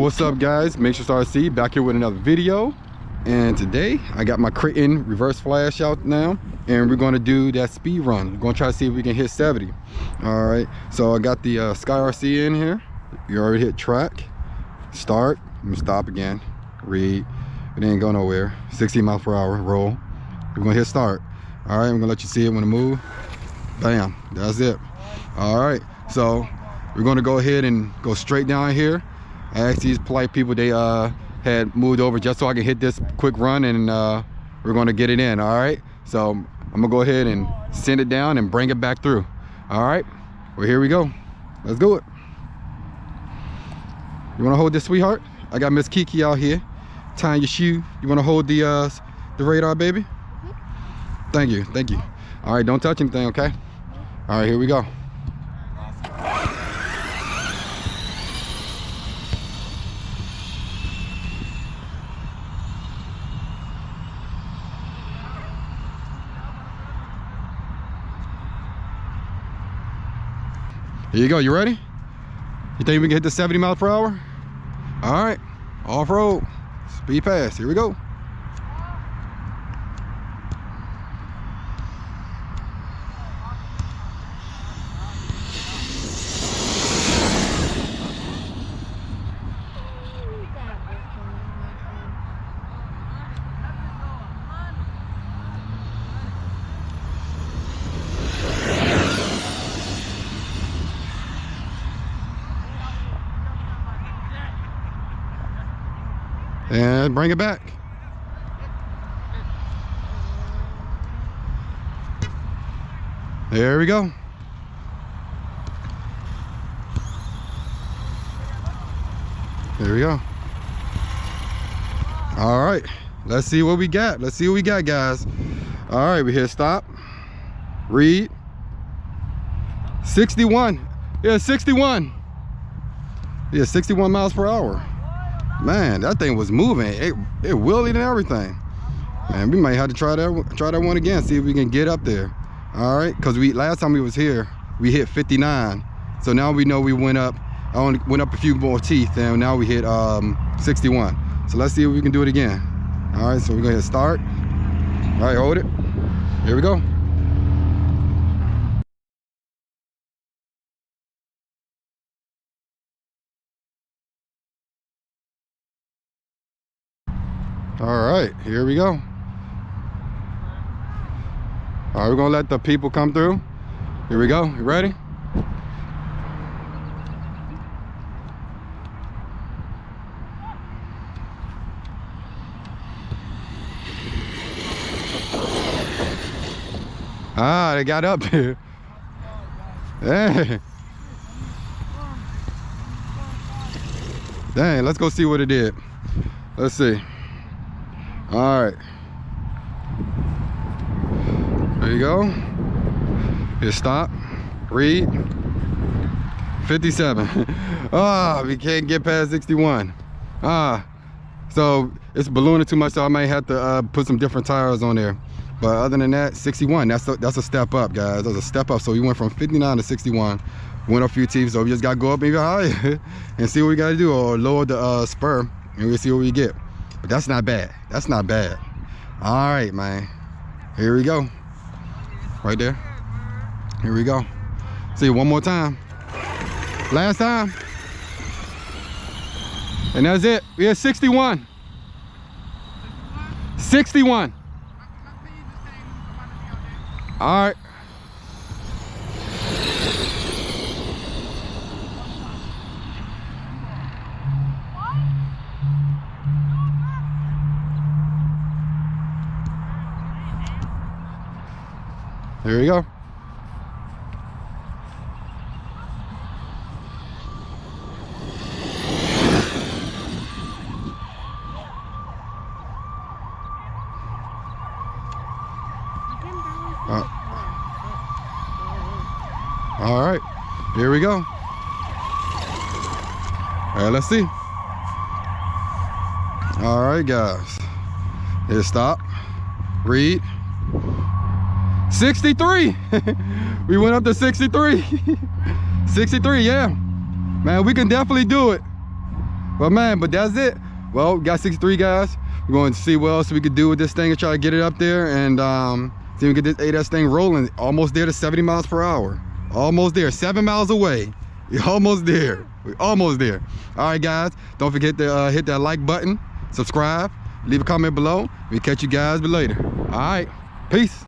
What's up, guys? Make sure to RC back here with another video. And today I got my Kraton reverse flash out now, and we're going to do that speed run. We're going to try to see if we can hit 70. All right, so I got the Sky RC in here. You already hit track, start, let me stop again, read. It ain't go nowhere. 60 miles per hour, roll. We're gonna hit start. All right, I'm gonna let you see it when it move. Bam, that's it. All right, so we're gonna go ahead and go straight down here. I asked these polite people, they had moved over just so I can hit this quick run, and we're gonna get it in. All right, so I'm gonna go ahead and send it down and bring it back through. All right, well, here we go. Let's do it. You wanna hold this, sweetheart? I got Miss Kiki out here tying your shoe. You wanna hold the radar, baby? Thank you, thank you. All right, don't touch anything, okay? All right, here we go. Here you go, you ready? You think we can hit the 70 miles per hour? All right, off-road, speed pass, here we go. And bring it back. There we go. There we go. All right, let's see what we got. Let's see what we got, guys. All right, we hit stop. Read. 61. Yeah, 61. Yeah, 61 miles per hour. Man, that thing was moving. It wheelied and everything. Man, we might have to try that one again, see if we can get up there. All right, because last time we was here, we hit 59. So now we know we went up. I only went up a few more teeth, and now we hit 61. So let's see if we can do it again. All right, so we're gonna hit start. All right, hold it. Here we go. All right, here we go. All right, we're gonna let the people come through. Here we go, you ready? Ah, they got up here. Hey. Dang, let's go see what it did. Let's see. All right, there you go. Hit stop, read. 57. Ah, we can't get past 61. So it's ballooning too much, so I might have to put some different tires on there. But other than that, 61, that's a step up, guys. That's a step up. So we went from 59 to 61, went up a few teeth, so we just gotta go up maybe higher and see what we gotta do, or lower the spur, and we'll see what we get. But that's not bad. That's not bad. All right, man. Here we go. Right there. Here we go. See, one more time. Last time. And that's it. We had 61. 61. All right. Here we go. All right, here we go. All right, let's see. All right, guys. Hit stop. Read. 63. We went up to 63. 63, yeah. Man, we can definitely do it. Well, man, but that's it. Well, we got 63, guys. We're going to see what else we could do with this thing and try to get it up there and see if we can get this ADAS thing rolling. Almost there to 70 miles per hour. Almost there, 7 miles away. You're almost there. We're almost there. All right, guys, don't forget to hit that like button, subscribe, leave a comment below. We'll catch you guys later. All right, peace.